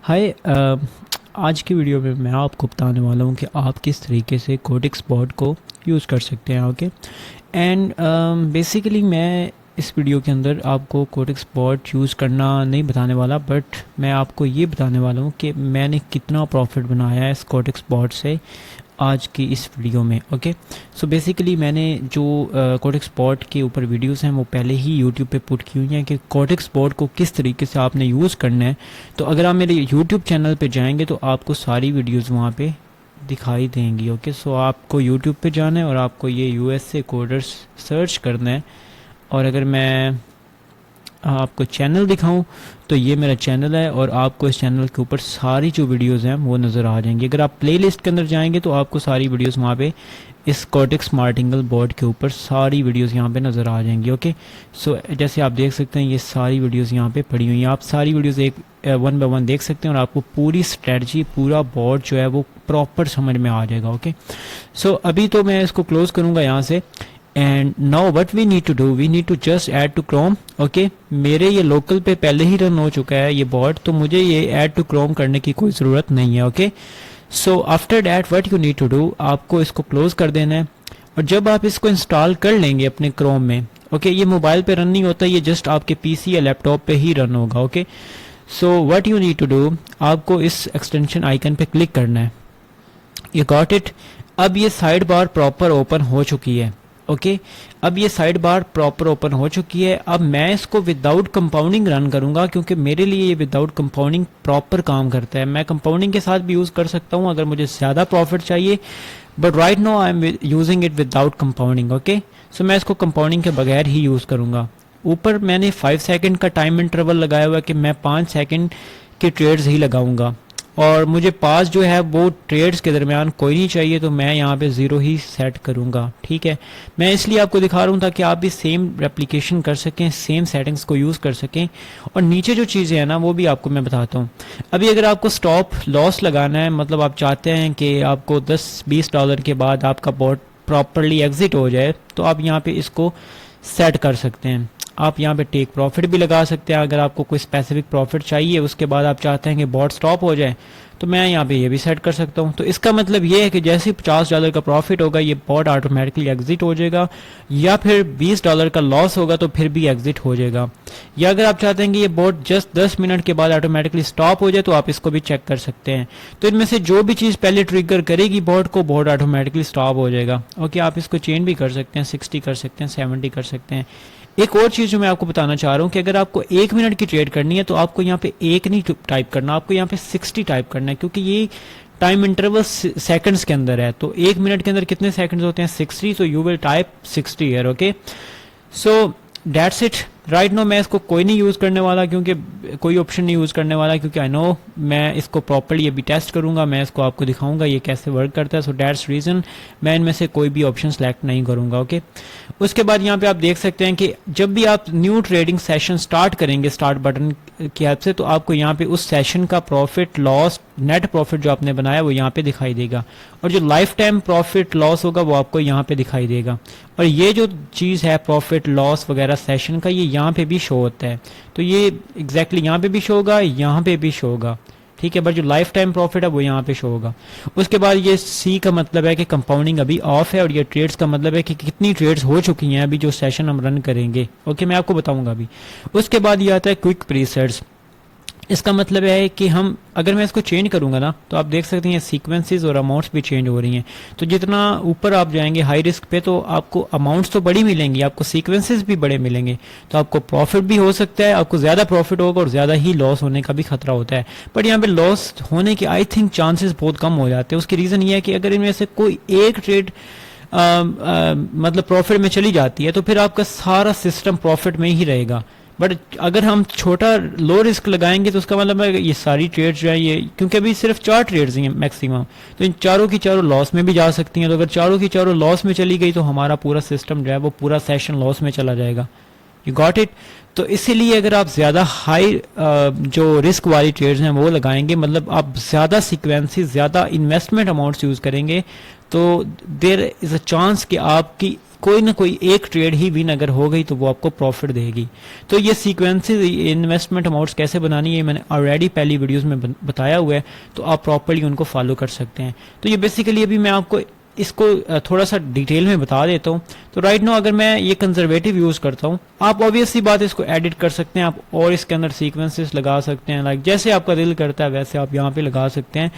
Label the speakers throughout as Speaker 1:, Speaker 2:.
Speaker 1: हाय आज की वीडियो में मैं आपको बताने वाला हूँ कि आप किस तरीके से कोटेक्स बॉट को यूज़ कर सकते हैं। ओके एंड बेसिकली मैं इस वीडियो के अंदर आपको कोटेक्स बॉट यूज़ करना नहीं बताने वाला, बट मैं आपको ये बताने वाला हूँ कि मैंने कितना प्रॉफिट बनाया है इस कोटेक्स बॉट से आज की इस वीडियो में। ओके सो बेसिकली मैंने जो कोटेक्स बॉट के ऊपर वीडियोस हैं वो पहले ही यूट्यूब पे पुट की हुई हैं कि कोटेक्स बॉट को किस तरीके से आपने यूज़ करना है। तो अगर आप मेरे यूट्यूब चैनल पे जाएंगे तो आपको सारी वीडियोस वहाँ पे दिखाई देंगी। ओके सो आपको यूट्यूब पे जाना है और आपको ये यूएसए कोडर्स सर्च करना है। और अगर मैं आपको चैनल दिखाऊं तो ये मेरा चैनल है और आपको इस चैनल के ऊपर सारी जो वीडियोस हैं वो नज़र आ जाएंगी। अगर आप प्लेलिस्ट के अंदर जाएंगे तो आपको सारी वीडियोस वहाँ पे इस कोटेक्स मार्टिंगल बोर्ड के ऊपर सारी वीडियोस यहाँ पे नज़र आ जाएंगी। ओके सो जैसे आप देख सकते हैं ये सारी वीडियोस यहाँ पे पड़ी हुई हैं। आप सारी वीडियोस एक वन बाय वन देख सकते हैं और आपको पूरी स्ट्रेटजी पूरा बोर्ड जो है वो प्रॉपर समझ में आ जाएगा। ओके सो अभी तो मैं इसको क्लोज करूँगा यहाँ से। And now what we need to do, we need to just add to Chrome. Okay मेरे ये लोकल पे पहले ही रन हो चुका है ये बॉट, तो मुझे ये ऐड टू क्रोम करने की कोई ज़रूरत नहीं है। Okay so after that what you need to do, आपको इसको क्लोज कर देना है। और जब आप इसको इंस्टॉल कर लेंगे अपने क्रोम में, ओके ये मोबाइल पे रन नहीं होता, ये जस्ट आपके पीसी या लैपटॉप पे ही रन होगा। Okay so what you need to do, आपको इस एक्सटेंशन आइकन पे क्लिक करना है। You got it. अब ये साइड बार प्रॉपर ओपन हो चुकी है। ओके अब ये साइड बार प्रॉपर ओपन हो चुकी है। अब मैं इसको विदाउट कंपाउंडिंग रन करूंगा क्योंकि मेरे लिए ये विदाउट कंपाउंडिंग प्रॉपर काम करता है। मैं कंपाउंडिंग के साथ भी यूज़ कर सकता हूँ अगर मुझे ज़्यादा प्रॉफिट चाहिए, but right now I am using it without compounding. Okay so मैं इसको कंपाउंडिंग के बगैर ही यूज़ करूँगा। ऊपर मैंने 5 सेकेंड का टाइम इंटरवल लगाया हुआ है कि मैं 5 सेकेंड के ट्रेड्स ही लगाऊंगा और मुझे पास जो है वो ट्रेड्स के दरमियान कोई नहीं चाहिए, तो मैं यहाँ पे 0 ही सेट करूँगा। ठीक है मैं इसलिए आपको दिखा रहा हूँ ताकि आप भी सेम रेप्लिकेशन कर सकें, सेम सेटिंग्स को यूज़ कर सकें। और नीचे जो चीज़ें हैं ना वो भी आपको मैं बताता हूँ। अभी अगर आपको स्टॉप लॉस लगाना है, मतलब आप चाहते हैं कि आपको $10-20 के बाद आपका बॉट प्रॉपरली एग्जिट हो जाए, तो आप यहाँ पे इसको सेट कर सकते हैं। आप यहाँ पे टेक प्रॉफिट भी लगा सकते हैं अगर आपको कोई स्पेसिफिक प्रॉफिट चाहिए, उसके बाद आप चाहते हैं कि बॉट स्टॉप हो जाए, तो मैं यहाँ पे ये भी सेट कर सकता हूँ। तो इसका मतलब ये है कि जैसे ही $50 का प्रॉफिट होगा ये बॉट ऑटोमेटिकली एग्जिट हो जाएगा, या फिर $20 का लॉस होगा तो फिर भी एग्जिट हो जाएगा। या अगर आप चाहते हैं कि ये बॉट जस्ट 10 मिनट के बाद ऑटोमेटिकली स्टॉप हो जाए तो आप इसको भी चेक कर सकते हैं। तो इनमें से जो भी चीज़ पहले ट्रिगर करेगी बॉट को, बॉट ऑटोमेटिकली स्टॉप हो जाएगा। ओके आप इसको चेंज भी कर सकते हैं, 60 कर सकते हैं, 70 कर सकते हैं। एक और चीज़ जो मैं आपको बताना चाह रहा हूँ कि अगर आपको 1 मिनट की ट्रेड करनी है तो आपको यहाँ पे 1 नहीं टाइप करना, आपको यहाँ पे 60 टाइप करना है, क्योंकि ये टाइम इंटरवल सेकंड्स के अंदर है। तो 1 मिनट के अंदर कितने सेकंड्स होते हैं? 60। So you will type 60 here. Okay so that's it. Right no मैं इसको कोई नहीं यूज़ करने वाला, क्योंकि कोई ऑप्शन नहीं यूज़ करने वाला, क्योंकि आई नो मैं इसको प्रॉपर्ली अभी टेस्ट करूंगा, मैं इसको आपको दिखाऊंगा ये कैसे वर्क करता है। सो दैट्स रीज़न मैं इनमें से कोई भी ऑप्शन सेलेक्ट नहीं करूंगा। ओके उसके बाद यहाँ पे आप देख सकते हैं कि जब भी आप न्यू ट्रेडिंग सेशन स्टार्ट करेंगे स्टार्ट बटन की हेल्प से, तो आपको यहाँ पे उस सेशन का प्रॉफिट लॉस नेट प्रॉफिट जो आपने बनाया वो यहाँ पे दिखाई देगा, और जो लाइफ टाइम प्रॉफिट लॉस होगा वो आपको यहाँ पे दिखाई देगा। और ये जो चीज़ है प्रॉफिट लॉस वगैरह सेशन का, ये यहाँ पे भी शो होता है। तो ये एग्जैक्टली यहाँ पे भी शो होगा, यहाँ पे भी शो होगा। ठीक है बट जो लाइफ टाइम प्रॉफिट है वो यहाँ पे शो होगा। उसके बाद ये सी का मतलब है कि कंपाउंडिंग अभी ऑफ है, और ये ट्रेड्स का मतलब है कि कितनी ट्रेड्स हो चुकी हैं अभी जो सेशन हम रन करेंगे। ओके मैं आपको बताऊंगा अभी। उसके बाद ये आता है क्विक प्रीसेट्स। इसका मतलब है कि हम अगर मैं इसको चेंज करूंगा ना तो आप देख सकते हैं सीक्वेंसेस और अमाउंट्स भी चेंज हो रही हैं। तो जितना ऊपर आप जाएंगे हाई रिस्क पे तो आपको अमाउंट्स तो बड़ी मिलेंगी, आपको सीक्वेंसेस भी बड़े मिलेंगे, तो आपको प्रॉफिट भी हो सकता है, आपको ज़्यादा प्रॉफिट होगा और ज़्यादा ही लॉस होने का भी खतरा होता है। बट यहाँ पे लॉस होने के आई थिंक चांसेस बहुत कम हो जाते हैं। उसकी रीज़न ये है कि अगर इनमें से कोई एक ट्रेड मतलब प्रॉफिट में चली जाती है तो फिर आपका सारा सिस्टम प्रॉफिट में ही रहेगा। बट अगर हम छोटा लो रिस्क लगाएंगे तो उसका मतलब है ये सारी ट्रेड्स जो है ये, क्योंकि अभी सिर्फ 4 ट्रेड्स हैं मैक्सिमम, तो इन चारों की चारों लॉस में भी जा सकती हैं। तो अगर चारों की चारों लॉस में चली गई तो हमारा पूरा सिस्टम जो है वो पूरा सेशन लॉस में चला जाएगा। You got it. तो इसीलिए अगर आप ज़्यादा हाई जो रिस्क वाली ट्रेड्स हैं वो लगाएंगे, मतलब आप ज़्यादा सीक्वेंसेस ज़्यादा इन्वेस्टमेंट अमाउंट्स यूज़ करेंगे, तो देयर इज़ अ चांस कि आपकी कोई ना कोई एक ट्रेड ही विन अगर हो गई तो वो आपको प्रॉफिट देगी। तो ये सीक्वेंसेस इन्वेस्टमेंट अमाउंट्स कैसे बनानी है मैंने ऑलरेडी पहली वीडियोस में बताया हुआ है, तो आप प्रॉपर्ली उनको फॉलो कर सकते हैं। तो ये बेसिकली अभी मैं आपको इसको थोड़ा सा डिटेल में बता देता हूँ। तो राइट नाउ अगर मैं ये कंजर्वेटिव यूज़ करता हूँ, आप ऑब्वियसली बात इसको एडिट कर सकते हैं आप, और इसके अंदर सीक्वेंसेस लगा सकते हैं, लाइक जैसे आपका दिल करता है वैसे आप यहाँ पे लगा सकते हैं।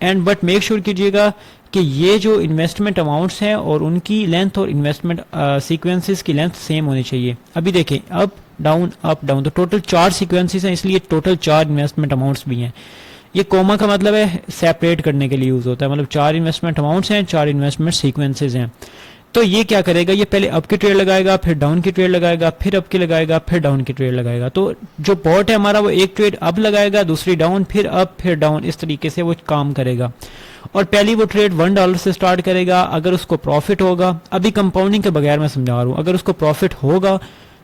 Speaker 1: एंड बट मेक श्योर कीजिएगा कि ये जो इन्वेस्टमेंट अमाउंट्स हैं और उनकी लेंथ और इन्वेस्टमेंट सीक्वेंसेस की लेंथ सेम होनी चाहिए। अभी देखें अप डाउन तो टोटल 4 सीक्वेंसेस हैं, इसलिए टोटल 4 इन्वेस्टमेंट अमाउंट्स भी हैं। ये कोमा का मतलब है सेपरेट करने के लिए यूज होता है, मतलब 4 इन्वेस्टमेंट अमाउंट्स हैं, 4 इन्वेस्टमेंट सीक्वेंसेस हैं। तो ये क्या करेगा, ये पहले अप की ट्रेड लगाएगा, फिर डाउन की ट्रेड लगाएगा, फिर अप की लगाएगा, फिर डाउन की ट्रेड लगाएगा। तो जो बॉट है हमारा वो एक ट्रेड अप लगाएगा, दूसरी डाउन, फिर अप, फिर डाउन, इस तरीके से वो काम करेगा। और पहली वो ट्रेड $1 से स्टार्ट करेगा। अगर उसको प्रॉफिट होगा, अभी कंपाउंडिंग के बगैर मैं समझा रहा हूँ, अगर उसको प्रॉफिट होगा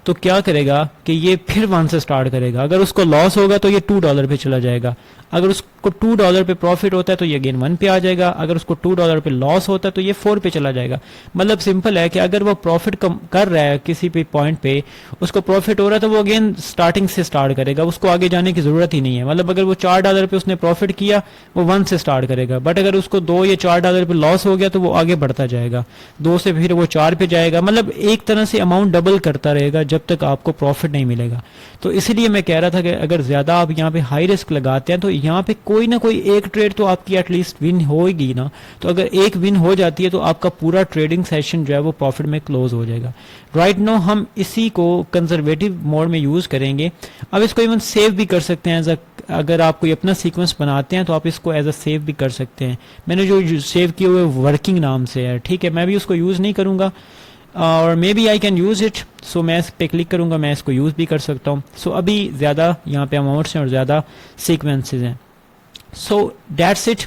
Speaker 1: तो क्या करेगा कि ये फिर 1 से स्टार्ट करेगा। अगर उसको लॉस होगा तो ये $2 पे चला जाएगा। अगर उसको $2 पे प्रॉफिट होता है तो ये अगेन 1 पे आ जाएगा। अगर उसको $2 पे लॉस होता है तो ये 4 पे चला जाएगा। मतलब सिंपल है कि अगर वो प्रॉफिट कर रहा है किसी भी पॉइंट पे, उसको प्रॉफिट हो रहा है तो वो अगेन स्टार्टिंग से स्टार्ट करेगा, उसको आगे जाने की जरूरत ही नहीं है। मतलब अगर वो $4 पे उसने प्रॉफिट किया, वो 1 से स्टार्ट करेगा। बट अगर उसको 2 या $4 पे लॉस हो गया तो वो आगे बढ़ता जाएगा, 2 से फिर वो 4 पे जाएगा। मतलब एक तरह से अमाउंट डबल करता रहेगा जब तक आपको प्रॉफिट नहीं मिलेगा। तो इसीलिए मैं कह रहा था कि अगर ज्यादा आप यहाँ पे हाई रिस्क लगाते हैं तो यहाँ पे कोई ना कोई एक ट्रेड तो आपकी एटलीस्ट विन होगी ना। तो अगर एक विन हो जाती है तो आपका पूरा ट्रेडिंग सेशन जो है वो प्रॉफिट में क्लोज हो जाएगा। राइट नाउ हम इसी को कंजर्वेटिव मोड में यूज करेंगे। अब इसको इवन सेव भी कर सकते हैं, अगर आप कोई अपना सीक्वेंस बनाते हैं तो आप इसको एज अ सेव भी कर सकते हैं। मैंने जो सेव किए हुए वर्किंग नाम से है, ठीक है, मैं भी उसको यूज नहीं करूंगा और may be I can use it. So मैं इस पे क्लिक करूंगा, मैं इसको यूज भी कर सकता हूँ। सो अभी ज्यादा यहाँ पे अमाउंट्स हैं और ज्यादा सीक्वेंसेज हैं। सो that's it.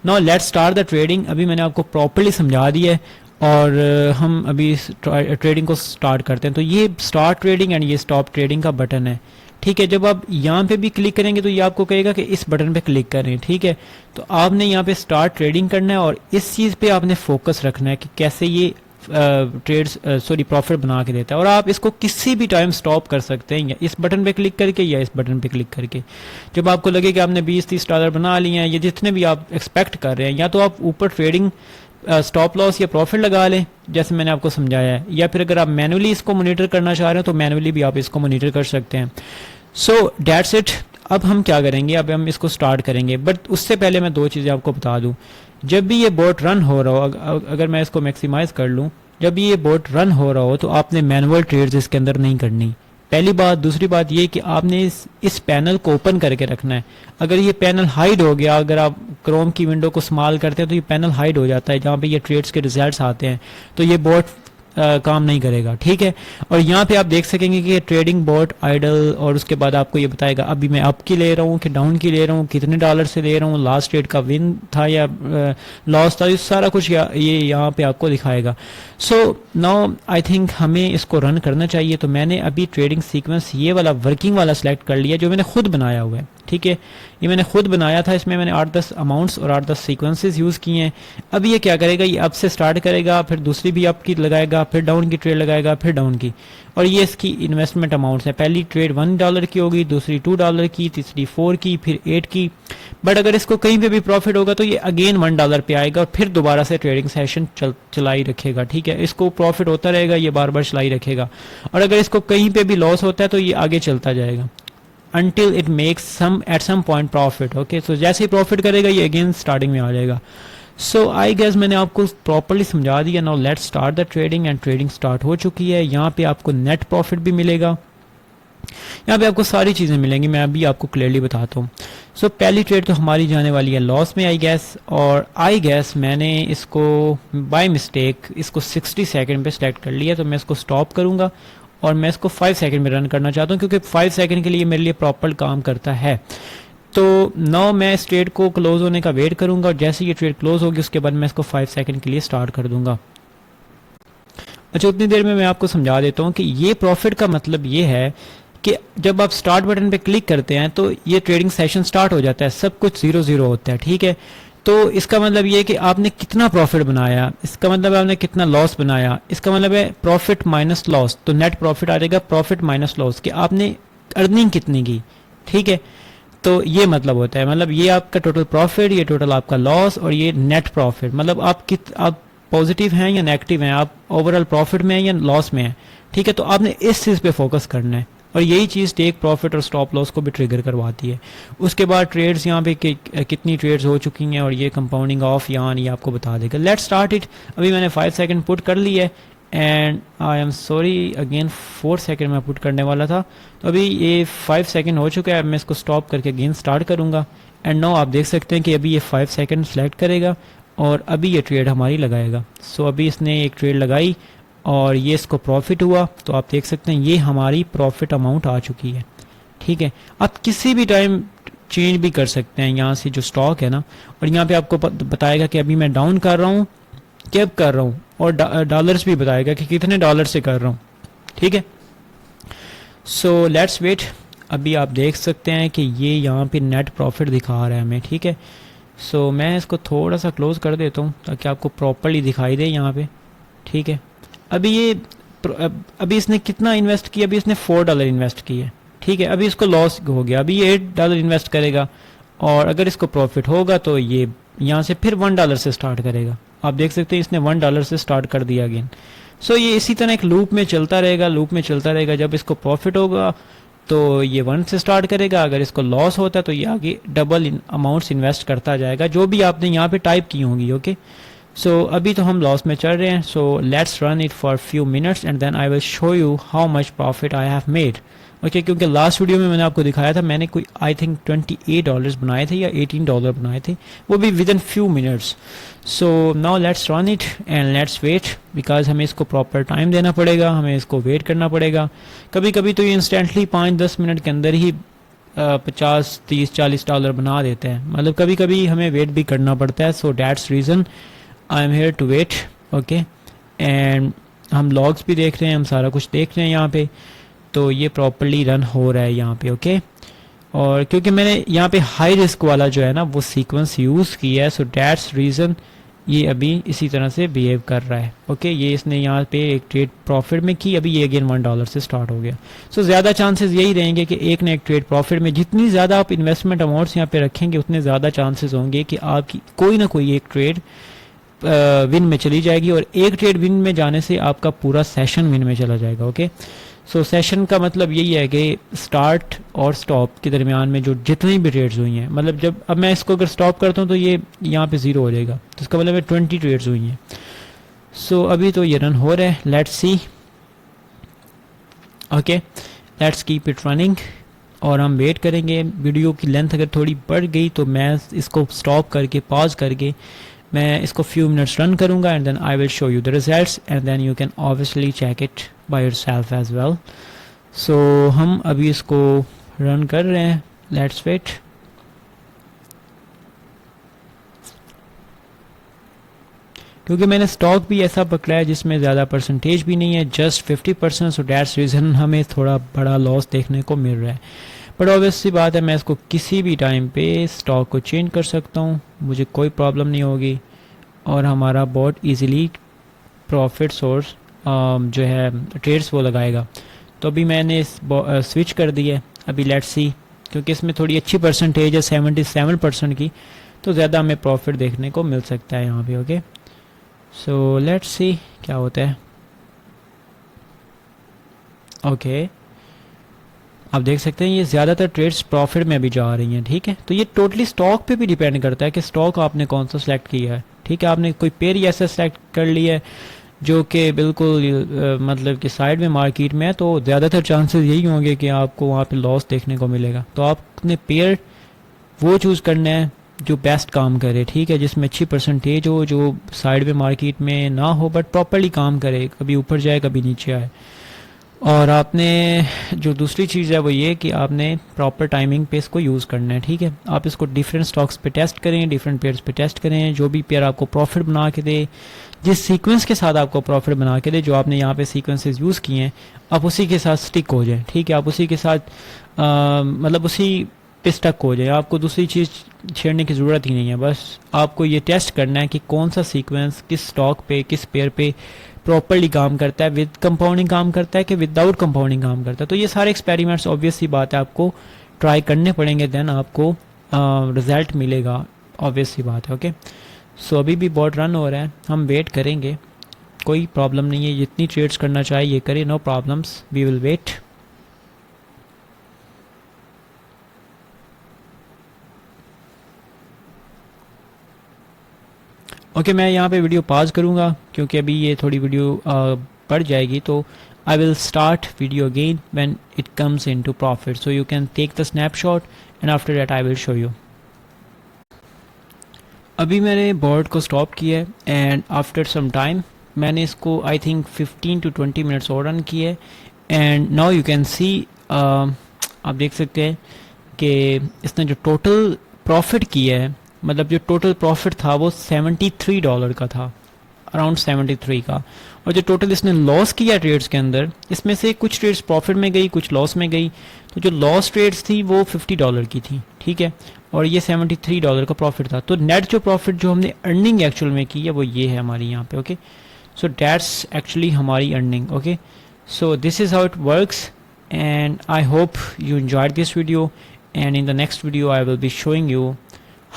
Speaker 1: Now let's start the trading. अभी मैंने आपको प्रॉपर्ली समझा दिया है और हम अभी ट्रेडिंग को स्टार्ट करते हैं। तो ये स्टार्ट ट्रेडिंग एंड ये स्टॉप ट्रेडिंग का बटन है, ठीक है। जब आप यहाँ पे भी क्लिक करेंगे तो ये आपको कहेगा कि इस बटन पे क्लिक करें, ठीक है। तो आपने यहाँ पे स्टार्ट ट्रेडिंग करना है और इस चीज़ पे आपने फोकस रखना है कि कैसे ये ट्रेड्स प्रॉफिट बना के देता है। और आप इसको किसी भी टाइम स्टॉप कर सकते हैं, या इस बटन पे क्लिक करके या इस बटन पे क्लिक करके। जब आपको लगे कि आपने $20-30 बना लिए हैं, ये जितने भी आप एक्सपेक्ट कर रहे हैं, या तो आप ऊपर ट्रेडिंग स्टॉप लॉस या प्रॉफिट लगा लें जैसे मैंने आपको समझाया है, या फिर अगर आप मैनुअली इसको मॉनिटर करना चाह रहे हैं तो मैनुअली भी आप इसको मॉनिटर कर सकते हैं। सो दैट्स इट। अब हम क्या करेंगे, अब हम इसको स्टार्ट करेंगे। बट उससे पहले मैं 2 चीज़ें आपको बता दूं। जब भी ये बोट रन हो रहा हो, अगर मैं इसको मैक्सिमाइज कर लूँ, जब भी ये बोट रन हो रहा हो तो आपने मैनुअल ट्रेड्स इसके अंदर नहीं करनी, पहली बात। दूसरी बात ये कि आपने इस पैनल को ओपन करके रखना है। अगर ये पैनल हाइड हो गया, अगर आप क्रोम की विंडो को स्मॉल करते हैं तो ये पैनल हाइड हो जाता है जहाँ पे ये ट्रेड्स के रिजल्ट्स आते हैं, तो ये बोट काम नहीं करेगा, ठीक है। और यहाँ पे आप देख सकेंगे कि ट्रेडिंग बोट आइडल, और उसके बाद आपको ये बताएगा अभी मैं अप की ले रहा हूँ कि डाउन की ले रहा हूँ, कितने डॉलर से ले रहा हूँ, लास्ट ट्रेड का विन था या लॉस था, ये सारा कुछ ये यहाँ पे आपको दिखाएगा। सो नाउ आई थिंक हमें इसको रन करना चाहिए। तो मैंने अभी ट्रेडिंग सीक्वेंस ये वाला वर्किंग वाला सिलेक्ट कर लिया जो मैंने खुद बनाया हुआ है, ठीक है। ये मैंने खुद बनाया था, इसमें मैंने 8-10 अमाउंट्स और 8-10 सीक्वेंसेस यूज़ किए हैं। अब ये क्या करेगा, ये अप से स्टार्ट करेगा, फिर दूसरी भी अप की लगाएगा, फिर डाउन की ट्रेड लगाएगा, फिर डाउन की। और ये इसकी इन्वेस्टमेंट अमाउंट्स है। पहली ट्रेड $1 की होगी, दूसरी $2 की, तीसरी 4 की, फिर 8 की। बट अगर इसको कहीं पे भी प्रॉफिट होगा तो ये अगेन $1 पे आएगा और फिर दोबारा से ट्रेडिंग सेशन चलाई रखेगा, ठीक है। इसको प्रॉफिट होता रहेगा, ये बार बार चलाई रखेगा। और अगर इसको कहीं पे भी लॉस होता है तो ये आगे चलता जाएगा until it makes at some point profit, okay। so जैसे ही प्रॉफिट करेगा ये अगेन स्टार्टिंग में आ जाएगा। सो आई गेस मैंने आपको प्रॉपर्ली समझा दिया। Now let's start the trading. And trading start हो चुकी है। यहाँ पे आपको नेट प्रॉफिट भी मिलेगा, यहाँ पे आपको सारी चीज़ें मिलेंगी, मैं अभी आपको क्लियरली बताता हूँ। सो पहली ट्रेड तो हमारी जाने वाली है लॉस में, आई गेस। और आई गेस मैंने इसको बाय मिस्टेक इसको 60 सेकेंड पे सिलेक्ट कर लिया, तो मैं इसको स्टॉप करूँगा और मैं इसको 5 सेकंड में रन करना चाहता हूँ क्योंकि 5 सेकंड के लिए मेरे लिए प्रॉपर काम करता है। तो नाउ मैं इस ट्रेड को क्लोज होने का वेट करूंगा और जैसे ये ट्रेड क्लोज होगी उसके बाद मैं इसको 5 सेकंड के लिए स्टार्ट कर दूंगा। अच्छा, उतनी देर में मैं आपको समझा देता हूँ कि ये प्रॉफिट का मतलब ये है कि जब आप स्टार्ट बटन पे क्लिक करते हैं तो ये ट्रेडिंग सेशन स्टार्ट हो जाता है, सब कुछ 0-0 होता है, ठीक है। तो इसका मतलब ये है कि आपने कितना प्रॉफिट बनाया, इसका मतलब आपने कितना लॉस बनाया, इसका मतलब है प्रॉफिट माइनस लॉस। तो नेट प्रॉफिट आ जाएगा प्रॉफिट माइनस लॉस, कि आपने अर्निंग कितनी की, ठीक है। तो ये मतलब होता है, मतलब ये आपका टोटल प्रॉफिट, ये टोटल आपका लॉस, और ये नेट प्रॉफिट, मतलब आप पॉजिटिव हैं या नेगेटिव हैं, आप ओवरऑल प्रॉफिट में हैं या लॉस में हैं, ठीक है। तो आपने इस चीज़ पे फोकस करना है, और यही चीज़ टेक प्रॉफिट और स्टॉप लॉस को भी ट्रिगर करवाती है। उसके बाद ट्रेड्स यहाँ पे कितनी ट्रेड्स हो चुकी हैं, और ये कंपाउंडिंग ऑफ यहाँ ये आपको बता देगा। Let start it. अभी मैंने 5 सेकंड पुट कर ली है, and I am sorry again 4 second में पुट करने वाला था। तो अभी ये 5 सेकंड हो चुका है, मैं इसको स्टॉप करके अगेन स्टार्ट करूँगा। एंड नो आप देख सकते हैं कि अभी ये 5 सेकंड सेलेक्ट करेगा, और अभी ये ट्रेड हमारी लगाएगा। सो अभी इसने एक ट्रेड लगाई, और ये इसको प्रॉफिट हुआ। तो आप देख सकते हैं ये हमारी प्रॉफिट अमाउंट आ चुकी है, ठीक है। आप किसी भी टाइम चेंज भी कर सकते हैं यहाँ से जो स्टॉक है ना, और यहाँ पे आपको बताएगा कि अभी मैं डाउन कर रहा हूँ, कब कर रहा हूँ, और डॉलर्स भी बताएगा कि कितने डॉलर से कर रहा हूँ, ठीक है। So let's wait. अभी आप देख सकते हैं कि ये यहाँ पे नेट प्रॉफिट दिखा रहा है हमें, ठीक है। सो मैं इसको थोड़ा सा क्लोज कर देता हूँ ताकि आपको प्रॉपरली दिखाई दे यहाँ पे, ठीक है। अभी इसने कितना इन्वेस्ट किया, अभी इसने $4 इन्वेस्ट किया, ठीक है। अभी इसको लॉस हो गया, अभी ये $8 इन्वेस्ट करेगा, और अगर इसको प्रॉफिट होगा तो ये यहाँ से फिर $1 से स्टार्ट करेगा। आप देख सकते हैं इसने $1 से स्टार्ट कर दिया अगेन। सो ये इसी तरह एक लूप में चलता रहेगा, लूप में चलता रहेगा। जब इसको प्रॉफिट होगा तो ये 1 से स्टार्ट करेगा, अगर इसको लॉस होता है तो ये आगे डबल अमाउंट्स इन्वेस्ट करता जाएगा, जो भी आपने यहाँ पे टाइप की होंगी, ओके। सो अभी तो हम लॉस में चल रहे हैं। So let's run it for few minutes, and then I will show you how much profit I have made, okay. क्योंकि लास्ट वीडियो में मैंने आपको दिखाया था, मैंने कोई आई थिंक $28 बनाए थे या $18 बनाए थे, वो भी within few minutes. So now let's run it and let's wait, because हमें इसको प्रॉपर टाइम देना पड़ेगा, हमें इसको वेट करना पड़ेगा। कभी कभी तो ये इंस्टेंटली 5-10 मिनट के अंदर ही 50, 30, $40 बना देते हैं, मतलब कभी कभी हमें वेट भी करना पड़ता है। So that's reason I am here to wait, okay. And हम लॉग्स भी देख रहे हैं, हम सारा कुछ देख रहे हैं यहाँ पे, तो ये प्रॉपरली रन हो रहा है यहाँ पे, ओके। और क्योंकि मैंने यहाँ पे हाई रिस्क वाला जो है ना वो सीक्वेंस यूज़ किया है, सो दैट्स रीज़न ये अभी इसी तरह से बिहेव कर रहा है, ओके। ये इसने यहाँ पे एक ट्रेड प्रॉफिट में की, अभी ये अगेन $1 से स्टार्ट हो गया। सो ज़्यादा चांसेस यही रहेंगे कि एक ना एक ट्रेड प्रॉफिट में, जितनी ज़्यादा आप इन्वेस्टमेंट अमाउंट्स यहाँ पे रखेंगे उतने ज़्यादा चांसेस होंगे कि आपकी कोई ना कोई एक ट्रेड विन में चली जाएगी, और एक ट्रेड विन में जाने से आपका पूरा सेशन विन में चला जाएगा, ओके। सो सेशन का मतलब यही है कि स्टार्ट और स्टॉप के दरमियान में जो जितनी भी ट्रेड्स हुई हैं, मतलब जब अब मैं इसको अगर स्टॉप करता हूँ तो ये यहाँ पे 0 हो जाएगा, तो इसका मतलब है 20 ट्रेड्स हुई हैं। सो अभी तो ये रन हो रहा है, let's see, okay. Let's keep it running, और हम वेट करेंगे। वीडियो की लेंथ अगर थोड़ी बढ़ गई तो मैं इसको स्टॉप करके पॉज करके मैं इसको फ्यू मिनट्स रन करूँगा, and then I will show you the results, and then you can obviously check it by yourself as well. So हम अभी इसको रन कर रहे हैं, लेट्स वेट। क्योंकि मैंने स्टॉक भी ऐसा पकड़ा है जिसमें ज़्यादा परसेंटेज भी नहीं है, जस्ट 50%, सो दैट्स रीज़न हमें थोड़ा बड़ा लॉस देखने को मिल रहा है। बट ऑब्वियस सी बात है, मैं इसको किसी भी टाइम पे स्टॉक को चेंज कर सकता हूँ, मुझे कोई प्रॉब्लम नहीं होगी, और हमारा बहुत इजीली प्रॉफिट सोर्स जो है ट्रेड्स वो लगाएगा। तो अभी मैंने इस स्विच कर दी है। अभी लेट्स सी, क्योंकि इसमें थोड़ी अच्छी परसेंटेज है 77% की, तो ज़्यादा हमें प्रॉफिट देखने को मिल सकता है यहाँ पे, ओके। सो लेट्स सी क्या होता है, ओके। आप देख सकते हैं ये ज़्यादातर ट्रेड्स प्रॉफिट में भी जा रही हैं, ठीक है। तो ये टोटली स्टॉक पे भी डिपेंड करता है कि स्टॉक आपने कौन सा सेलेक्ट किया है, ठीक है। आपने कोई पेयर ही ऐसा सेलेक्ट कर लिया है जो कि बिल्कुल मतलब कि साइड में मार्केट में है, तो ज़्यादातर चांसेस यही होंगे कि आपको वहाँ पे लॉस देखने को मिलेगा। तो आपने पेयर वो चूज़ करना है जो बेस्ट काम करे, ठीक है, जिसमें अच्छी परसेंटेज हो, जो साइड में मार्केट में ना हो बट प्रॉपरली काम करे, कभी ऊपर जाए कभी नीचे आए। और आपने जो दूसरी चीज़ है वो ये कि आपने प्रॉपर टाइमिंग पे इसको यूज़ करना है, ठीक है। आप इसको डिफरेंट स्टॉक्स पे टेस्ट करें, डिफरेंट पेयर्स पे टेस्ट करें, जो भी पेयर आपको प्रॉफिट बना के दे, जिस सीक्वेंस के साथ आपको प्रॉफिट बना के दे, जो आपने यहाँ पे सीक्वेंसेस यूज़ किए हैं, आप उसी के साथ स्टिक हो जाएं, ठीक है। आप उसी के साथ मतलब उसी पे स्टक हो जाए, आपको दूसरी चीज़ छेड़ने की ज़रूरत ही नहीं है। बस आपको ये टेस्ट करना है कि कौन सा सीक्वेंस किस स्टॉक पे किस पेयर पे प्रॉपरली काम करता है, विद कंपाउंडिंग काम करता है कि विदाउट कंपाउंडिंग काम करता है। तो ये सारे एक्सपेरिमेंट्स ऑब्वियस सी बात है आपको ट्राई करने पड़ेंगे, देन आपको रिज़ल्ट मिलेगा, ऑब्वियस सी बात है। ओके, सो अभी भी बॉट रन हो रहा है, हम वेट करेंगे, कोई प्रॉब्लम नहीं है, जितनी ट्रेड्स करना चाहिए ये करें, no problems, we will wait. Okay, मैं यहाँ पे वीडियो पॉज करूँगा क्योंकि अभी ये थोड़ी वीडियो बढ़ जाएगी, तो I will start video again when it comes into profit, so you can take the snapshot and after that I will show you. अभी मैंने बोर्ड को स्टॉप किया है एंड आफ्टर सम टाइम मैंने इसको आई थिंक 15 to 20 मिनट्स और run किए and now you can see, आप देख सकते हैं कि इसने जो टोटल प्रॉफिट किया है, मतलब जो टोटल प्रॉफिट था वो $73 का था, अराउंड 73 का। और जो टोटल इसने लॉस किया ट्रेड्स के अंदर, इसमें से कुछ ट्रेड्स प्रॉफिट में गई, कुछ लॉस में गई। तो जो लॉस ट्रेड्स थी वो $50 की थी, ठीक है, और ये $73 का प्रॉफिट था। तो नेट जो प्रॉफिट जो हमने अर्निंग एक्चुअल में की है वो ये है हमारी यहाँ पे। ओके, सो दैट्स एक्चुअली हमारी earning. Okay, so this is how it works and I hope you enjoyed this video, and in the next video I will be showing you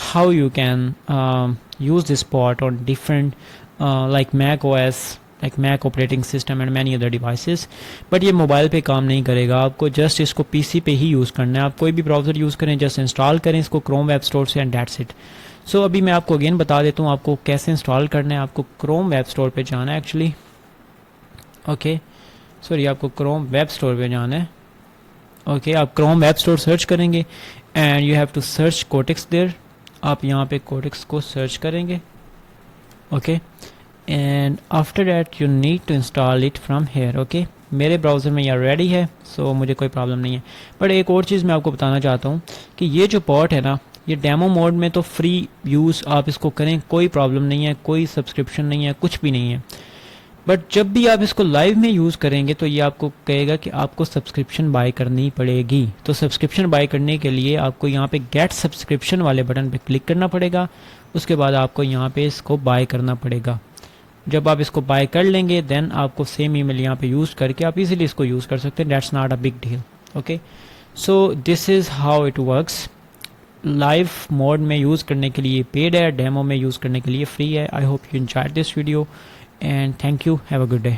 Speaker 1: how you can use this bot on different like Mac OS, like Mac operating system and many other devices. but ये mobile पे काम नहीं करेगा, आपको just इसको PC पे ही use करना है। आप कोई भी ब्राउज़र यूज़ करें, जस्ट इंस्टॉल करें इसको क्रोम वेब स्टोर से एंड दैट्स इट। सो अभी मैं आपको अगेन बता देता हूँ आपको कैसे इंस्टॉल करना है। आपको क्रोम वेब स्टोर पे जाना है एक्चुअली, ओके सॉरी, आपको क्रोम वेब स्टोर पे जाना है। ओके, आप क्रोम वेब स्टोर सर्च करेंगे and you have to search Cortex there. आप यहाँ पे कोटेक्स को सर्च करेंगे, okay, and after that you need to install it from here. Okay, मेरे ब्राउज़र में यह रेडी है, सो मुझे कोई प्रॉब्लम नहीं है। बट एक और चीज़ मैं आपको बताना चाहता हूँ कि ये जो बॉट है ना, ये डेमो मोड में तो फ्री यूज़ आप इसको करें, कोई प्रॉब्लम नहीं है, कोई सब्सक्रिप्शन नहीं है, कुछ भी नहीं है। बट जब भी आप इसको लाइव में यूज़ करेंगे तो ये आपको कहेगा कि आपको सब्सक्रिप्शन बाय करनी पड़ेगी। तो सब्सक्रिप्शन बाय करने के लिए आपको यहाँ पे गेट सब्सक्रिप्शन वाले बटन पे क्लिक करना पड़ेगा, उसके बाद आपको यहाँ पे इसको बाय करना पड़ेगा। जब आप इसको बाय कर लेंगे देन आपको सेम ईमेल यहाँ पे यूज़ करके आप इजीली इसको यूज़ कर सकते हैं। That's not a big deal. Okay, so this is how it works. Live mode में यूज़ करने के लिए पेड है, डेमो में यूज़ करने के लिए फ्री है। I hope you enjoyed this video and thank you, have a good day।